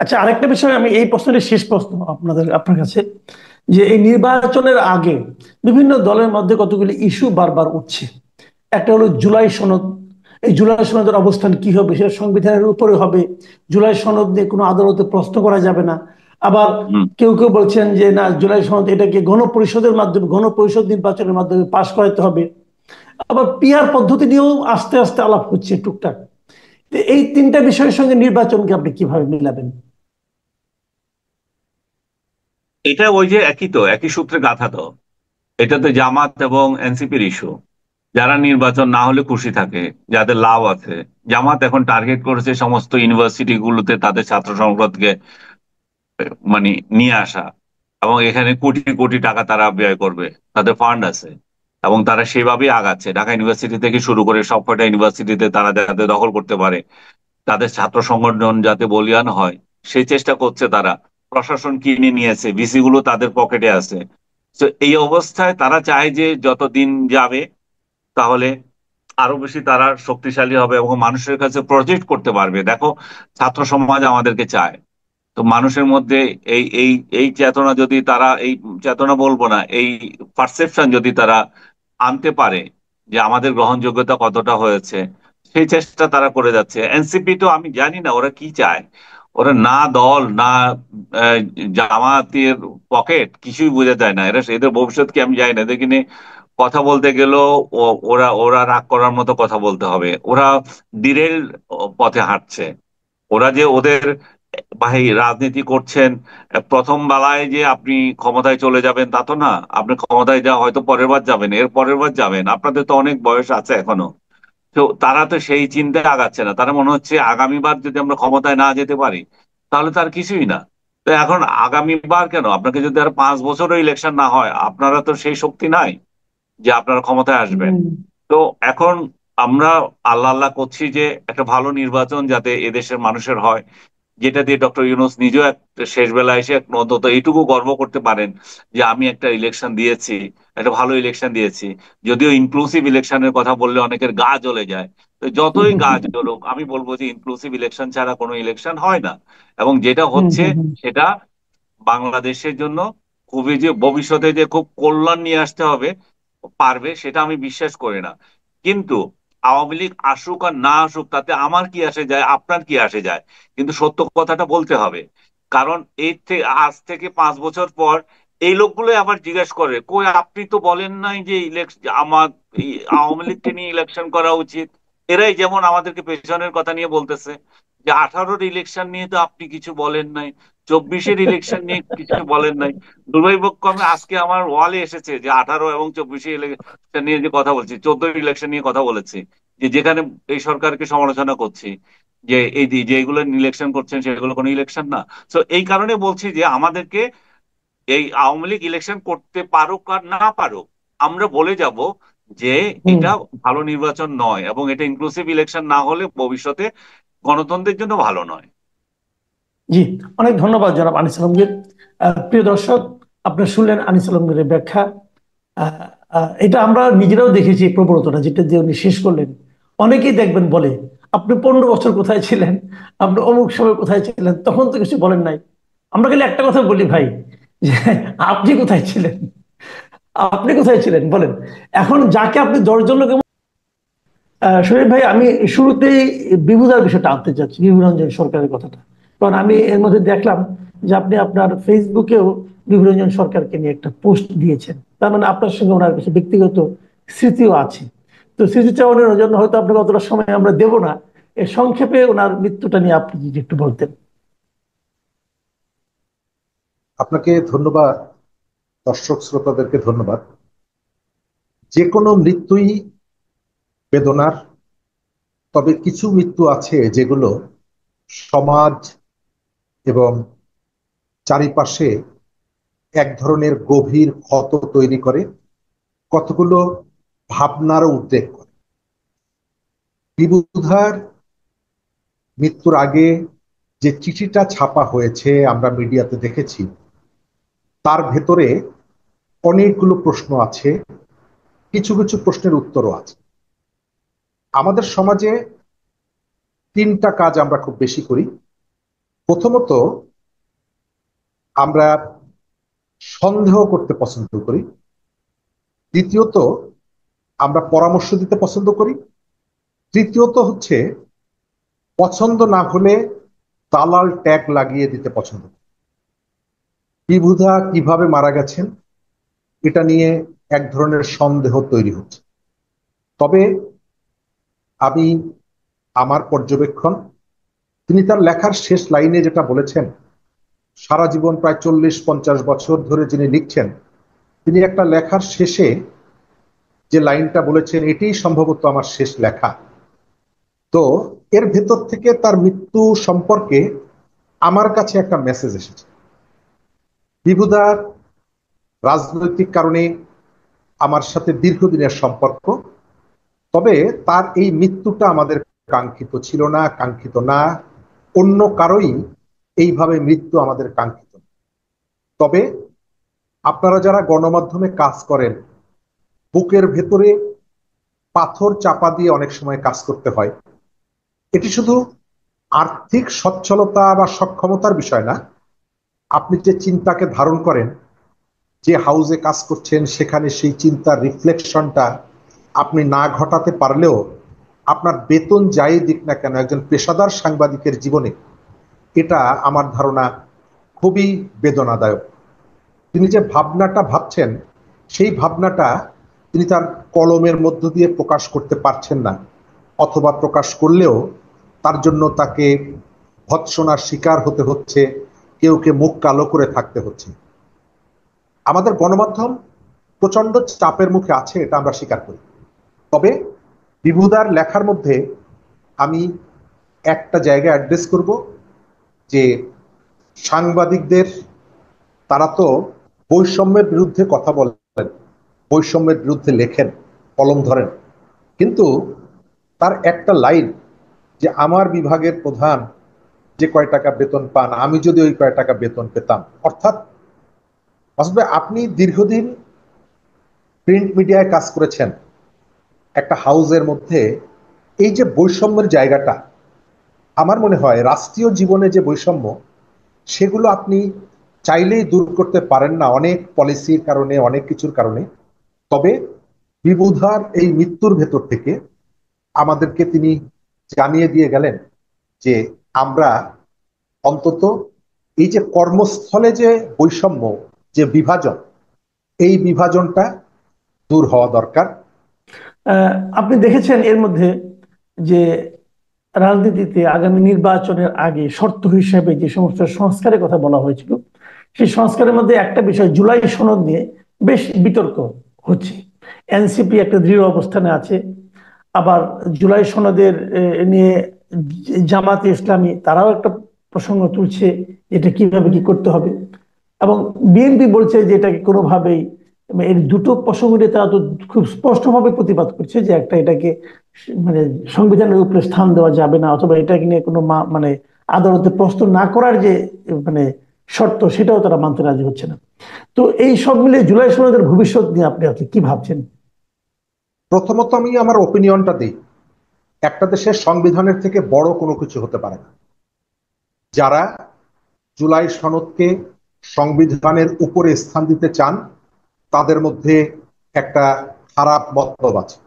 Speaker 1: আচ্ছা, আরেকটা বিষয়, আমি এই প্রশ্নের শেষ প্রশ্ন আপনার কাছে, যে এই নির্বাচনের আগে বিভিন্ন দলের মধ্যে কতগুলি ইস্যু বারবার উঠছে। একটা হলো জুলাই সনদ। এই জুলাই সনদের অবস্থান কি হবে, সেটা সংবিধানের উপরে হবে। জুলাই সনদ নিয়ে কোনো আদালতে প্রশ্ন করা যাবে না। আবার
Speaker 2: হুম।
Speaker 1: কেউ কেউ বলছেন যে না, জুলাই সনদ এটাকে গণপরিষদের মাধ্যমে, গণপরিষদ নির্বাচনের মাধ্যমে পাশ করাতে হবে। আবার পিআর পদ্ধতি নিয়েও আস্তে আস্তে আলাপ হচ্ছে টুকটাক। তো এই তিনটা বিষয়ের সঙ্গে নির্বাচনকে আপনি কিভাবে মিলাবেন?
Speaker 2: এটা ওই যে একই তো, একই সূত্রে গাঁথা তো। এটা তো জামাত এবং এনসিপির ইস্যু। যারা নির্বাচন না হলে খুশি থাকে, যাদের লাভ আছে। জামাত এখন টার্গেট করেছে সমস্ত ইউনিভার্সিটি গুলোতে তাদের ছাত্র সংসদকে মানে নিয়ে আসা, এবং এখানে কোটি কোটি টাকা তারা ব্যয় করবে, তাদের ফান্ড আছে, এবং তারা সেভাবেই আগাচ্ছে। ঢাকা ইউনিভার্সিটি থেকে শুরু করে সবকটা ইউনিভার্সিটিতে তারা যাতে দখল করতে পারে, তাদের ছাত্র সংগঠন যাতে বলিয়ান হয়, সেই চেষ্টা করছে তারা। প্রশাসন কিনে নিয়েছে, ভিসি গুলো তাদের পকেটে আছে। তো এই অবস্থায় তারা চায় যে যত দিন যাবে তাহলে আরো বেশি তারা শক্তিশালী হবে এবং মানুষের কাছে প্রজেক্ট করতে পারবে, দেখো ছাত্র সমাজ আমাদেরকে চায়। তো মানুষের মধ্যে এই এই এই চেতনা যদি তারা, এই চেতনা বলবো না, এই পারসেপশন যদি তারা আনতে পারে যে আমাদের গ্রহণযোগ্যতা কতটা হয়েছে, সেই চেষ্টা তারা করে যাচ্ছে। এনসিপি তো আমি জানি না ওরা কি চায়। ওরা না দল না আহ, জামাতের পকেট কিছুই বোঝা যায় না, এরা এদের ভবিষ্যৎ কি আমি জানি না। দেখিনি কথা বলতে গেলেও ওরা ওরা রাগ করার মতো কথা বলতে হবে, ওরা ডিরেল পথে হাঁটছে। ওরা যে ওদের ভাই রাজনীতি করছেন, প্রথম বেলায় যে আপনি ক্ষমতায় চলে যাবেন তা তো না। আপনি ক্ষমতায় যা হয়তো পরের বার যাবেন, এর পরের বার যাবেন, আপনাদের তো অনেক বয়স আছে এখনো। তো তারা তো সেই চিন্তায় আগাচ্ছে না, তারা মনে হচ্ছে আগামীবার যদি আমরা ক্ষমতায় না যেতে পারি তাহলে তার কিছুই না। তো এখন আগামীবার কেন, আপনাকে যদি আর 5 বছরও ইলেকশন না হয়, আপনারা তো সেই শক্তি নাই যে আপনারা ক্ষমতায় আসবেন।
Speaker 1: হুম।
Speaker 2: তো এখন আমরা আল্লাহ আল্লাহ করছি যে একটা ভালো নির্বাচন যাতে এদেশের মানুষের হয়, যেটা দিয়ে ডক্টর ইউনূস নিজেও একটা শেষ বেলা এসে অন্তত এইটুকু গর্ব করতে পারেন যে আমি একটা ইলেকশন দিয়েছি, একটা ভালো ইলেকশন দিয়েছি। যদিও ইনক্লুসিভ ইলেকশনের কথা বললে অনেকের গা জ্বলে যায়, তো যতই গা জ্বলুক আমি বলবো যে ইনক্লুসিভ ইলেকশন ছাড়া কোনো ইলেকশন হয় না। এবং যেটা
Speaker 1: হুম,
Speaker 2: হচ্ছে
Speaker 1: হুম, হুম।
Speaker 2: সেটা বাংলাদেশের জন্য খুবই যে ভবিষ্যতে যে খুব কল্যাণ নিয়ে আসতে হবে পারবে, সেটা আমি বিশ্বাস করি না। কিন্তু আওয়ামী লীগ আসুক আর না আসুক তাতে আমার কি আসে যায়, আপনার কি আসে যায়, কিন্তু সত্য কথাটা বলতে হবে। কারণ এই আজ থেকে 5 বছর পর এই লোকগুলো আবার জিজ্ঞেস করে, কই আপনি তো বলেন নাই যে ইলেকশন আমার এই আওয়ামী লীগকে নিয়ে ইলেকশন করা উচিত। এরাই যেমন আমাদেরকে পেছনের কথা নিয়ে বলতেছে যে 18-র ইলেকশন নিয়ে তো আপনি কিছু বলেন নাই, 24-এর ইলেকশন নিয়ে কিছু বলেন নাই। দুর্ভাগ্যক্রমে আজকে আমার ওয়ালে এসেছে যে 18 এবং 24 ইলেকশন নিয়ে যে কথা বলছি, 14 ইলেকশন নিয়ে কথা বলেছি, যে যেখানে এই সরকারকে সমালোচনা করছি যে এই যে এগুলো ইলেকশন করছেন সেগুলো কোনো ইলেকশন না। তো এই কারণে বলছি যে আমাদেরকে এই আওয়ামী লীগ ইলেকশন করতে পারুক আর না পারুক, আমরা বলে যাব যে
Speaker 1: হুম।
Speaker 2: এটা ভালো নির্বাচন নয় এবং এটা ইনক্লুসিভ ইলেকশন না হলে ভবিষ্যতে গণতন্ত্রের জন্য ভালো নয়।
Speaker 1: জি, অনেক ধন্যবাদ জনাব আনিস আলমগীর। প্রিয় দর্শক, আপনারা শুনলেন আনিস আলমগীরের ব্যাখ্যা। আহ, এটা আমরা নিজেরাও দেখেছি, এই প্রবণতাটা যেটা দিয়ে উনি শেষ করলেন। অনেকেই দেখবেন বলে, আপনি 15 বছর কোথায় ছিলেন, আপনি অমুক সময় কোথায় ছিলেন, তখন তো কিছু বলেন নাই। আমরা খালি একটা কথা বলি ভাই, যে আপনি কোথায় ছিলেন, আপনি কোথায় ছিলেন বলেন। এখন যাকে আপনি 10 জন লোক, শরীফ ভাই, আমি শুরুতেই বিভুদার বিষয়টা আনতে চাচ্ছি, বিভুরঞ্জন সরকারের কথাটা। কারণ আমি এর মধ্যে দেখলাম যে আপনি আপনার ফেসবুকেও বিভুরঞ্জন সরকারকে নিয়ে একটা পোস্ট দিয়েছেন। তার মানে আপনার সঙ্গে ওনার কিছু ব্যক্তিগত স্মৃতিও আছে। তো স্মৃতিচারণের জন্য হয়তো আপনাকে অতটা সময় আমরা দেব না। এর সংক্ষেপে ওনার মৃত্যুটা নিয়ে আপনি যদি একটু বলতেন।
Speaker 3: আপনাকে ধন্যবাদ। দর্শক শ্রোতাদেরকে ধন্যবাদ। যে কোনো মৃত্যুই বেদনার, তবে কিছু মৃত্যু আছে যেগুলো সমাজ এবং চারিপাশে এক ধরনের গভীর ক্ষত তৈরি করে, কতগুলো ভাবনারও উদ্রেক করে। বিবুধার মৃত্যুর আগে যে চিঠিটা ছাপা হয়েছে আমরা মিডিয়াতে দেখেছি, তার ভেতরে অনেকগুলো প্রশ্ন আছে, কিছু কিছু প্রশ্নের উত্তরও আছে। আমাদের সমাজে তিনটা কাজ আমরা খুব বেশি করি। প্রথমত, আমরা সন্দেহ করতে পছন্দ করি। দ্বিতীয়ত, আমরা পরামর্শ দিতে পছন্দ করি। তৃতীয়ত হচ্ছে, পছন্দ না হলে দালাল ট্যাগ লাগিয়ে দিতে পছন্দ করি। বিবুধা কিভাবে মারা গেছেন এটা নিয়ে এক ধরনের সন্দেহ তৈরি হচ্ছে। তবে আমি, আমার পর্যবেক্ষণ, তিনি তার লেখার শেষ লাইনে যেটা বলেছেন, সারা জীবন প্রায় 40-50 বছর ধরে যিনি লিখছেন, তিনি একটা লেখার শেষে যে লাইনটা বলেছেন, এটাই সম্ভবত আমার শেষ লেখা। তো এর ভেতর থেকে তার মৃত্যু সম্পর্কে আমার কাছে একটা মেসেজ এসেছে। বিবুধার রাজনৈতিক কারণে আমার সাথে দীর্ঘদিনের সম্পর্ক, তবে তার এই মৃত্যুটা আমাদের কাঙ্ক্ষিত ছিল না, কাঙ্ক্ষিত না। অন্য কারোই এইভাবে মৃত্যু আমাদের কাঙ্ক্ষিত। তবে আপনারা যারা গণমাধ্যমে কাজ করেন, বুকের ভেতরে পাথর চাপা দিয়ে অনেক সময় কাজ করতে হয়। এটি শুধু আর্থিক সচ্ছলতা বা সক্ষমতার বিষয় না। আপনি যে চিন্তাকে ধারণ করেন, যে হাউজে কাজ করছেন, সেখানে সেই চিন্তার রিফ্লেকশনটা আপনি না ঘটাতে পারলেও আপনার বেতন যাই দিক না কেন, একজন পেশাদার সাংবাদিকের জীবনে এটা আমার ধারণা খুবই বেদনাদায়ক। তিনি যে ভাবনাটা ভাবছেন, সেই ভাবনাটা তিনি তার কলমের মধ্য দিয়ে প্রকাশ করতে পারছেন না, অথবা প্রকাশ করলেও তার জন্য তাকে ভৎসনার শিকার হতে হচ্ছে, কেউ কে মুখ কালো করে থাকতে হচ্ছে। আমাদের গণমাধ্যম প্রচন্ড চাপের মুখে আছে, এটা আমরা স্বীকার করি। তবে বিবুধার লেখার মধ্যে আমি একটা জায়গায় অ্যাড্রেস করব, যে সাংবাদিকদের, তারা তো বৈষম্যের বিরুদ্ধে কথা বলেন, বৈষম্যের বিরুদ্ধে লেখেন, কলম ধরেন, কিন্তু তার একটা লাইন, যে আমার বিভাগের প্রধান যে কয় টাকা বেতন পান, আমি যদি ওই কয় টাকা বেতন পেতাম। অর্থাৎ আসলে আপনি দীর্ঘদিন প্রিন্ট মিডিয়ায় কাজ করেছেন, একটা হাউজের মধ্যে এই যে বৈষম্যের জায়গাটা, আমার মনে হয় রাষ্ট্রীয় জীবনে যে বৈষম্য, সেগুলো আপনি চাইলেই দূর করতে পারেন না, অনেক পলিসির কারণে, অনেক কিছুর কারণে। তবে বিবুধার এই মৃত্যুর ভেতর থেকে আমাদেরকে তিনি জানিয়ে দিয়ে গেলেন যে আমরা অন্তত এই যে কর্মস্থলে যে বৈষম্য, যে বিভাজন, এই বিভাজনটা দূর হওয়া দরকার।
Speaker 1: আপনি দেখেছেন এর মধ্যে যে রাজনীতিতে আগামী নির্বাচনের আগে শর্ত হিসেবে যে সমস্ত সংস্কারের কথা বলা হয়েছিল, সেই সংস্কারের মধ্যে একটা বিষয় জুলাই সনদ নিয়ে বেশ বিতর্ক হচ্ছে। এনসিপি একটা দৃঢ় অবস্থানে আছে, আবার জুলাই সনদের নিয়ে জামাতে ইসলামী তারাও একটা প্রসঙ্গ তুলছে, এটা কিভাবে কি করতে হবে। এবং বিএনপি বলছে যে এটাকে কোনোভাবেই, এর দুটো প্রসঙ্গ নিয়ে তারা তো খুব স্পষ্টভাবে প্রতিবাদ করছে যে একটা, এটাকে মানে সংবিধানের উপরে স্থান দেওয়া যাবে না, অথবা এটাকে নিয়ে কোনো মানে আদালতে প্রশ্ন না করার যে মানে শর্ত, সেটাও তারা মানতে রাজি হচ্ছে না। তো এই সব মিলে জুলাই সনদের ভবিষ্যৎ নিয়ে আপনি আপনি কি ভাবছেন?
Speaker 3: প্রথমত আমি আমার ওপিনিয়নটা দিই, একটা দেশের সংবিধানের থেকে বড় কোনো কিছু হতে পারে না। যারা জুলাই সনদকে সংবিধানের উপরে স্থান দিতে চান, তাদের মধ্যে একটা খারাপ মতলব আছে।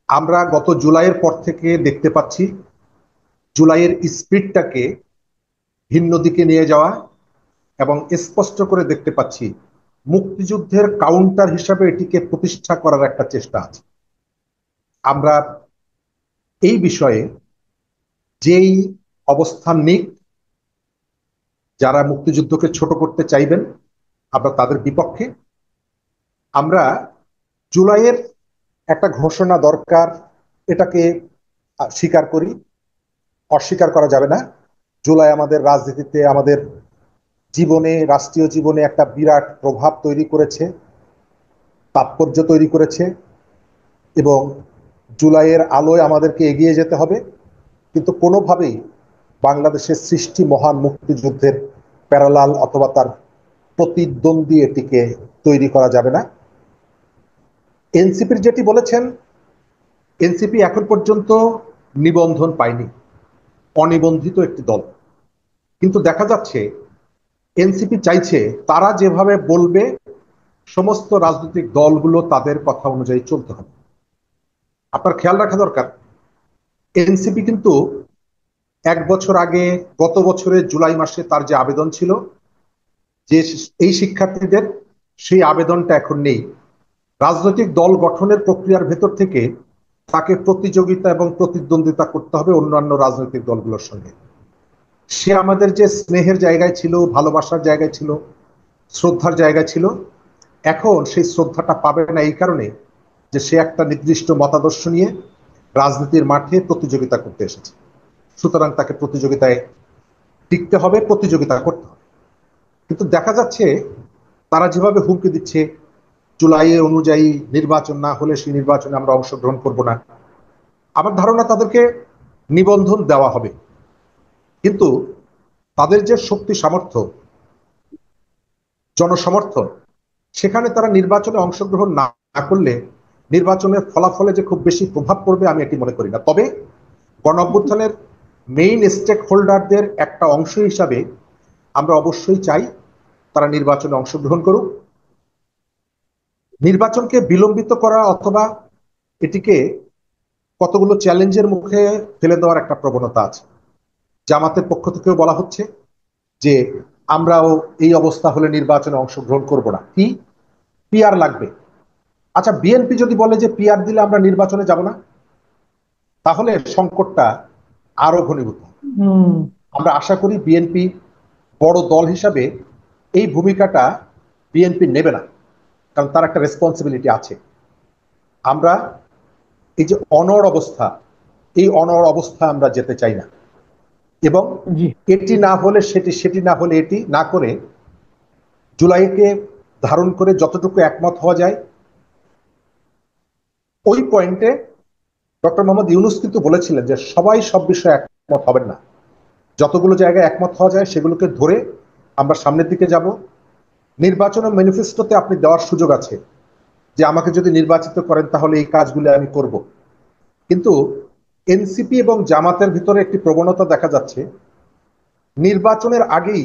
Speaker 3: আমরা গত জুলাইয়ের পর থেকে দেখতে পাচ্ছি জুলাইয়ের স্পিরিটটাকে ভিন্ন দিকে নিয়ে যাওয়া, এবং স্পষ্ট করে দেখতে পাচ্ছি মুক্তিযুদ্ধের কাউন্টার হিসাবে এটিকে প্রতিষ্ঠা করার একটা চেষ্টা আছে। আমরা এই বিষয়ে যেই অবস্থান নিক, যারা মুক্তিযুদ্ধকে ছোট করতে চাইবেন, আমরা তাদের বিপক্ষে। আমরা জুলাইয়ের একটা ঘোষণা দরকার, এটাকে স্বীকার করি, অস্বীকার করা যাবে না। জুলাই আমাদের রাজনীতিতে, আমাদের জীবনে, রাষ্ট্রীয় জীবনে একটা বিরাট প্রভাব তৈরি করেছে, তাৎপর্য তৈরি করেছে, এবং জুলাইয়ের আলোয় আমাদেরকে এগিয়ে যেতে হবে। কিন্তু কোনোভাবেই বাংলাদেশের সৃষ্টি মহান মুক্তিযুদ্ধের প্যারালাল অথবা তার প্রতিদ্বন্দ্বী এটিকে তৈরি করা যাবে না। এনসিপির যেটি বলেছেন, এনসিপি এখন পর্যন্ত নিবন্ধন পায়নি, অনিবন্ধিত একটি দল। কিন্তু দেখা যাচ্ছে এনসিপি চাইছে তারা যেভাবে বলবে সমস্ত রাজনৈতিক দলগুলো তাদের কথা অনুযায়ী চলতে হবে। আপনার খেয়াল রাখা দরকার, এনসিপি কিন্তু 1 বছর আগে, গত বছরের জুলাই মাসে তার যে আবেদন ছিল যে এই শিক্ষার্থীদের, সেই আবেদনটা এখন নেই। রাজনৈতিক দল গঠনের প্রক্রিয়ার ভেতর থেকে তাকে প্রতিযোগিতা এবং প্রতিদ্বন্দ্বিতা করতে হবে অন্যান্য রাজনৈতিক দলগুলোর সঙ্গে। সে আমাদের যে স্নেহের জায়গায় ছিল, ভালোবাসার জায়গায় ছিল, শ্রদ্ধার জায়গায় ছিল, এখন সেই শ্রদ্ধাটা পাবে না এই কারণে যে সে একটা নির্দিষ্ট মতাদর্শ নিয়ে রাজনীতির মাঠে প্রতিযোগিতা করতে এসেছে। সুতরাং তাকে প্রতিযোগিতায় টিকতে হবে, প্রতিযোগিতা করতে হবে। কিন্তু দেখা যাচ্ছে তারা যেভাবে হুমকি দিচ্ছে, জুলাই অনুযায়ী নির্বাচন না হলে সেই নির্বাচনে আমরা অংশগ্রহণ করব না, আমার ধারণা তাদেরকে নিবন্ধন দেওয়া হবে। কিন্তু তাদের যে শক্তি, সামর্থ্য, জনসমর্থন, সেখানে তারা নির্বাচনে অংশগ্রহণ না করলে নির্বাচনের ফলাফলে যে খুব বেশি প্রভাব পড়বে আমি এটি মনে করি না। তবে গণ অভ্যুত্থানের মেইন স্টেক হোল্ডারদের একটা অংশ হিসাবে আমরা অবশ্যই চাই তারা নির্বাচনে অংশগ্রহণ করুক। নির্বাচনকে বিলম্বিত করা অথবা এটিকে কতগুলো চ্যালেঞ্জের মুখে ফেলে দেওয়ার একটা প্রবণতা আছে। জামাতের পক্ষ থেকেও বলা হচ্ছে যে আমরাও এই অবস্থা হলে নির্বাচনে অংশগ্রহণ করব না, কি পিআর লাগবে। আচ্ছা, বিএনপি যদি বলে যে পিআর দিলে আমরা নির্বাচনে যাব না, তাহলে সংকটটা আরো ঘনীভূত। আমরা আশা করি বিএনপি বড় দল হিসাবে এই ভূমিকাটা বিএনপি নেবে না, কারণ তার একটা রেসপন্সিবিলিটি আছে। আমরা এই যে অনড় অবস্থা, এই অনড় অবস্থা আমরা যেতে চাই না, এবং
Speaker 1: জি,
Speaker 3: এটি না হলে সেটি, সেটি না হলে এটি না করে জুলাইকে ধারণ করে যতটুকু একমত হওয়া যায় ওই পয়েন্টে। ডক্টর মোহাম্মদ ইউনূস কিন্তু বলেছিলেন যে সবাই সব বিষয়ে একমত হবেন না, যতগুলো জায়গায় একমত হওয়া যায় সেগুলোকে ধরে আমরা সামনের দিকে যাব। নির্বাচনের ম্যানিফেস্টোতে আপনি দেওয়ার সুযোগ আছে যে আমাকে যদি নির্বাচিত করেন তাহলে এই কাজগুলো আমি করব। কিন্তু এনসিপি এবং জামাতের ভিতরে একটি প্রবণতা দেখা যাচ্ছে, নির্বাচনের আগেই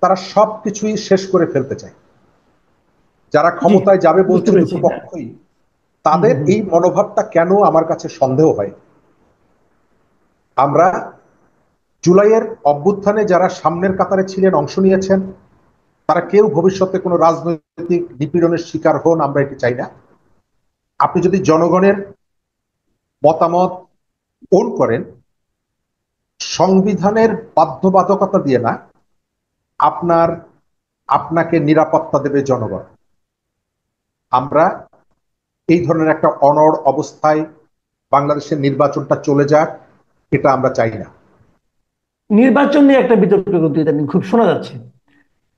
Speaker 3: তারা সবকিছুই শেষ করে ফেলতে চায়। যারা
Speaker 1: জি,
Speaker 3: ক্ষমতায় যাবে
Speaker 1: বুঝতে
Speaker 3: বলছে
Speaker 1: পেরেছি।
Speaker 3: দুটো পক্ষই, তাদের এই মনোভাবটা কেন আমার কাছে সন্দেহ হয়। আমরা জুলাইয়ের অভ্যুত্থানে যারা সামনের কাতারে ছিলেন, অংশ নিয়েছেন, তারা কেউ ভবিষ্যতে কোনো রাজনৈতিক নিপীড়নের শিকার হন, আমরা এটি চাই না। আপনি যদি জনগণের মতামত ওন করেন, সংবিধানের বাধ্যবাধকতা দিয়ে না, আপনাকে নিরাপত্তা দেবে জনগণ। আমরা এই ধরনের একটা অনড় অবস্থায় বাংলাদেশের নির্বাচনটা চলে যাক, এটা আমরা চাই না।
Speaker 1: নির্বাচন নিয়ে একটা বিতর্ক কিন্তু ইদানিং খুব শোনা যাচ্ছে।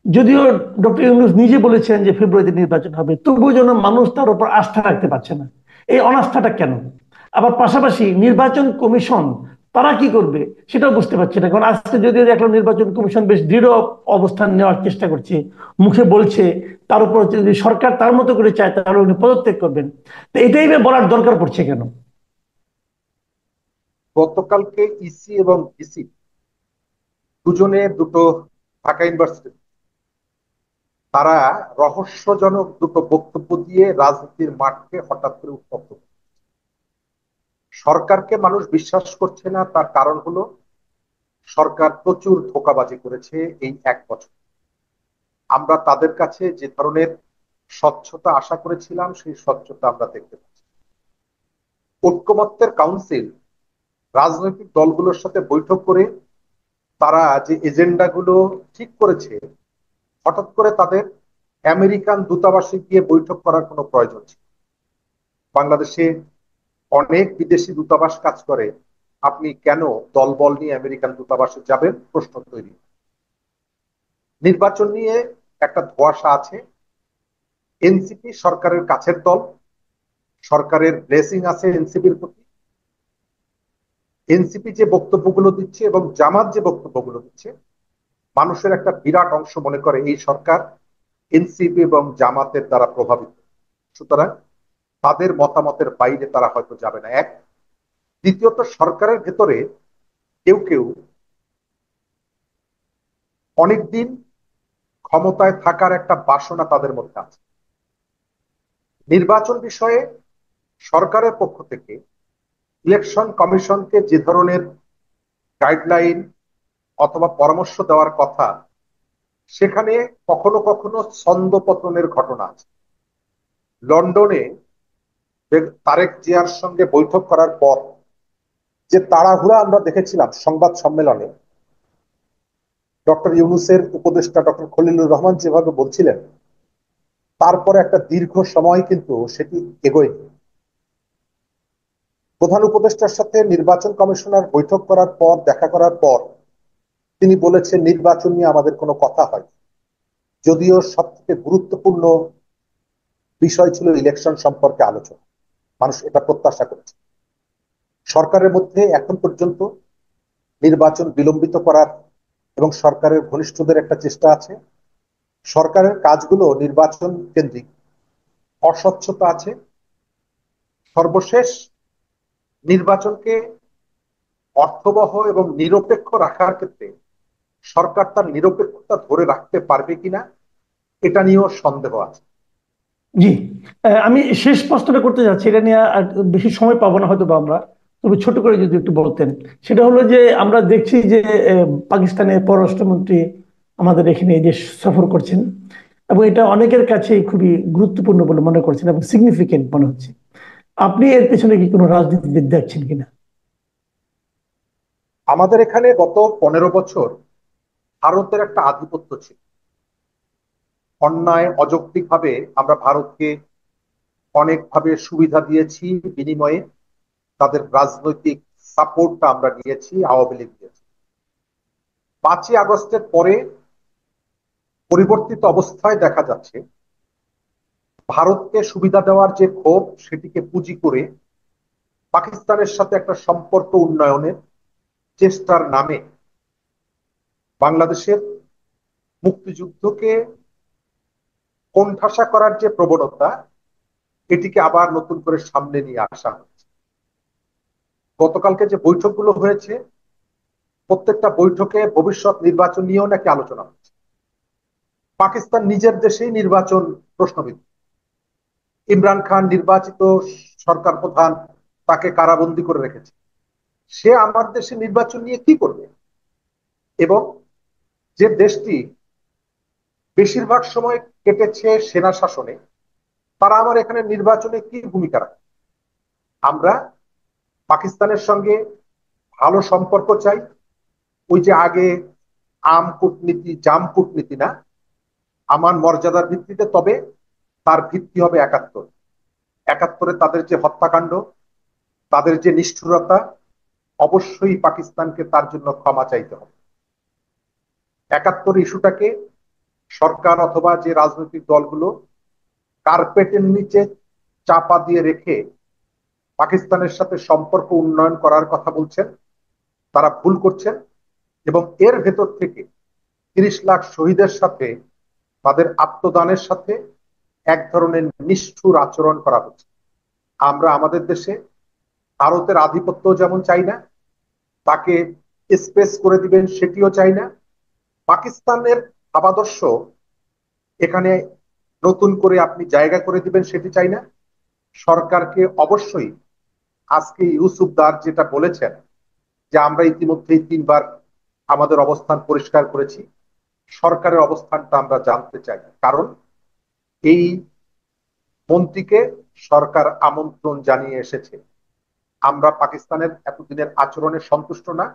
Speaker 1: যদিও ডক্টর ইউনূস নিজে বলেছেন যে ফেব্রুয়ারিতে নির্বাচন হবে, তবুও যেন মানুষ তার উপর আস্থা রাখতে পারছে না। এই অনাস্থাটা কেন? আবার পাশাপাশি নির্বাচন কমিশন তারা কি করবে সেটাও বুঝতে পারছে না। কারণ আজকে যদিও দেখলাম নির্বাচন কমিশন বেশ দৃঢ় অবস্থান নেওয়ার চেষ্টা করছে, মুখে বলছে তার উপর যদি সরকার তার মতো করে চায় তাহলে উনি পদত্যাগ করবেন। তো এটাই বা বলার দরকার পড়ছে কেন?
Speaker 3: গতকালকে ইসি এবং ডিসি দুজনে, দুটো ঢাকা ইউনিভার্সিটি, তারা রহস্যজনক দুটো বক্তব্য দিয়ে রাজনীতির মাঠকে হঠাৎ করে উত্তপ্ত করে। সরকারকে মানুষ বিশ্বাস করছে না, তার কারণ হলো সরকার প্রচুর ধোঁকাবাজি করেছে এই 1 বছর। আমরা তাদের কাছে যে ধরনের স্বচ্ছতা আশা করেছিলাম সেই স্বচ্ছতা আমরা দেখতে পাচ্ছি। ঐক্যমত্যের কাউন্সিল রাজনৈতিক দলগুলোর সাথে বৈঠক করে তারা যে এজেন্ডাগুলো ঠিক করেছে, হঠাৎ করে তাদের আমেরিকান দূতাবাসে গিয়ে বৈঠক করার কোনো প্রয়োজন ছিল? বাংলাদেশে অনেক বিদেশি দূতাবাস কাজ করে, আপনি কেন দলবল নিয়ে আমেরিকান দূতাবাসে যাবেন? প্রশ্ন তৈরি। নির্বাচন নিয়ে একটা ধোঁয়াশা আছে। এনসিপি সরকারের কাছের দল, সরকারের ব্লেসিং আছে এনসিপির প্রতি। এনসিপি যে বক্তব্যগুলো দিচ্ছে এবং জামাত যে বক্তব্যগুলো দিচ্ছে, মানুষের একটা বিরাট অংশ মনে করে এই সরকার এনসিপি এবং জামাতের দ্বারা প্রভাবিত। সুতরাং তাদের মতামতের বাইরে তারা হয়তো যাবে না, এক। দ্বিতীয়ত, সরকারের ভেতরে কেউ কেউ অনেকদিন ক্ষমতায় থাকার একটা বাসনা তাদের মধ্যে আছে। নির্বাচন বিষয়ে সরকারের পক্ষ থেকে ইলেকশন কমিশনকে যে ধরনের গাইডলাইন অথবা পরামর্শ দেওয়ার কথা, সেখানে কখনো কখনো ছন্দপতনের ঘটনা আছে। লন্ডনে তারেক জিয়ার সঙ্গে বৈঠক করার পর যে তাড়াহুড়া আমরা দেখেছিলাম সংবাদ সম্মেলনে, ডক্টর ইউনূসের উপদেষ্টা ডক্টর খলিলুর রহমান যেভাবে বলছিলেন, তারপরে একটা দীর্ঘ সময় কিন্তু সেটি এগোয়নি। প্রধান উপদেষ্টার সাথে নির্বাচন কমিশনার বৈঠক করার পর, দেখা করার পর তিনি বলেছেন নির্বাচন নিয়ে আমাদের কোনো কথা হয়, যদিও সব থেকে গুরুত্বপূর্ণ বিষয় ছিল ইলেকশন সম্পর্কে আলোচনা। মানুষ এটা প্রত্যাশা করেছে। সরকারের মধ্যে এখন পর্যন্ত নির্বাচন বিলম্বিত করার এবং সরকারের ঘনিষ্ঠদের একটা চেষ্টা আছে। সরকারের কাজগুলো নির্বাচন কেন্দ্রিক, অস্বচ্ছতা আছে। সর্বশেষ, নির্বাচনকে অর্থবহ এবং নিরপেক্ষ রাখার ক্ষেত্রে সরকার তার নিরপেক্ষতা ধরে রাখতে পারবে কিনা, এটা নিয়েও সন্দেহ আছে।
Speaker 1: জি, আমি শেষ প্রশ্নটা করতে যাচ্ছি, এটা নিয়ে আর বেশি সময় পাবো না হয়তো বা আমরা, তবে ছোট করে যদি একটু বলতেন। সেটা হলো যে আমরা দেখছি যে পাকিস্তানের পররাষ্ট্রমন্ত্রী আমাদের এখানে এই দেশ সফর করছেন, এবং এটা অনেকের কাছে খুবই গুরুত্বপূর্ণ বলে মনে করছেন এবং সিগনিফিকেন্ট মনে হচ্ছে। আপনি এর পেছনে কি কোনো রাজনীতিবিদ দেখছেন কিনা?
Speaker 3: আমাদের এখানে গত 15 বছর ভারতের একটা আধিপত্য ছিল। অন্যায় অযৌক্তিক ভাবে আমরা ভারতকে অনেকভাবে সুবিধা দিয়েছি, বিনিময়ে তাদের রাজনৈতিক সাপোর্টটা আমরা নিয়েছি, আওয়ামী লীগ দিয়েছি। 5ই আগস্টের পরে পরিবর্তিত অবস্থায় দেখা যাচ্ছে ভারতকে সুবিধা দেওয়ার যে ক্ষোভ, সেটিকে পুঁজি করে পাকিস্তানের সাথে একটা সম্পর্ক উন্নয়নের চেষ্টার নামে বাংলাদেশের মুক্তিযুদ্ধকে কোণঠাসা করার যে প্রবণতা, এটিকে আবার নতুন করে সামনে নিয়ে আসা হচ্ছে। গতকালকে যে বৈঠকগুলো হয়েছে, প্রত্যেকটা বৈঠকে ভবিষ্যৎ নির্বাচন নিয়েও নাকি আলোচনা হচ্ছে। পাকিস্তান নিজের দেশেই নির্বাচন প্রশ্নবিদ্ধ। ইমরান খান নির্বাচিত সরকার প্রধান, তাকে কারাবন্দী করে রেখেছে। সে আমার দেশে নির্বাচন নিয়ে কি করবে? এবং যে দেশটি বেশিরভাগ সময় কেটেছে সেনা শাসনে, তারা আমার এখানে নির্বাচনে কি ভূমিকা রাখে? আমরা পাকিস্তানের সঙ্গে ভালো সম্পর্ক চাই, ওই যে আগে আম কূটনীতি জাম কূটনীতি না, আমার মর্যাদার ভিত্তিতে। তবে তার ভিত্তি হবে 71। 71-এ তাদের যে হত্যাকাণ্ড, তাদের যে নিষ্ঠুরতা, অবশ্যই পাকিস্তানকে তার জন্য ক্ষমা চাইতে হবে। 71 ইস্যুটাকে সরকার অথবা যে রাজনৈতিক দলগুলো কার্পেটের নিচে চাপা দিয়ে রেখে পাকিস্তানের সাথে সম্পর্ক উন্নয়ন করার কথা বলছেন, তারা ভুল করছেন। এবং এর ভেতর থেকে 30 লাখ শহীদের সাথে, তাদের আত্মদানের সাথে এক ধরনের নিষ্ঠুর আচরণ করা হচ্ছে। আমরা আমাদের দেশে ভারতের আধিপত্য যেমন চাই না, তাকে স্পেস করে দিবেন সেটিও চাই না। পাকিস্তানের ভাবাদর্শ এখানে নতুন করে আপনি জায়গা করে দিবেন সেটি চাই না। সরকারকে অবশ্যই, আজকে ইউসুফদার যেটা বলেছেন যে আমরা ইতিমধ্যেই 3বার আমাদের অবস্থান পরিষ্কার করেছি, সরকারের অবস্থানটা আমরা জানতে চাই। কারণ এই মন্ত্রীকে সরকার আমন্ত্রণ জানিয়ে এসেছে। আমরা পাকিস্তানের এতদিনের আচরণে সন্তুষ্ট না।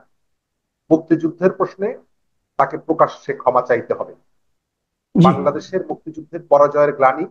Speaker 3: মুক্তিযুদ্ধের প্রশ্নে তাকে প্রকাশ্যে ক্ষমা চাইতে হবে।
Speaker 1: জি।
Speaker 3: বাংলাদেশের মুক্তিযুদ্ধের পরাজয়ের গ্লানি